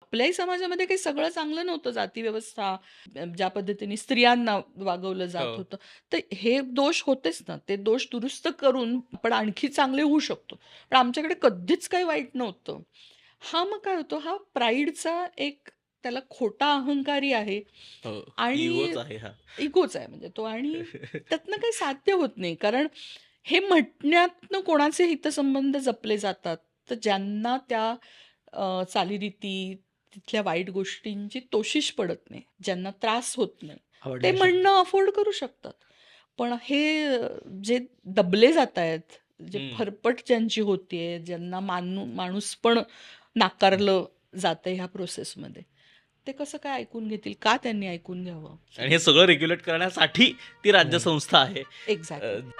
आपल्याही समाजामध्ये काही सगळं चांगलं नव्हतं. जातीव्यवस्था, ज्या पद्धतीने स्त्रियांना वागवलं हो. जात होतं. तर हे दोष होतेच ना. ते दोष दुरुस्त करून आपण आणखी चांगले होऊ शकतो. पण आमच्याकडे कधीच काही वाईट नव्हतं. हा मग काय होतो, हा प्राईडचा एक त्याला खोटा अहंकारी आहे हो. आणि इगोच आहे हा. इगोच आहे म्हणजे तो आणि त्यातनं काही साध्य होत नाही. कारण हे म्हणण्यातनं कोणाचे हितसंबंध जपले जातात. तर ज्यांना त्या चालीरीती, तिथल्या वाईट गोष्टींची तोशीच पडत नाही, ज्यांना त्रास होत नाही, ते आवडल्या शब्द. म्हणणं अफोर्ड करू शकतात. पण हे जे दबले जातायत, जे हं. फरफट ज्यांची होतीये, ज्यांना माणूस पण नाकारलं जातंय ह्या प्रोसेसमध्ये, ते कसं काय ऐकून घेतील? का त्यांनी ऐकून घ्यावं? आणि हे सगळं रेग्युलेट करण्यासाठी ती राज्यसंस्था आहे. एक्झॅक्टली.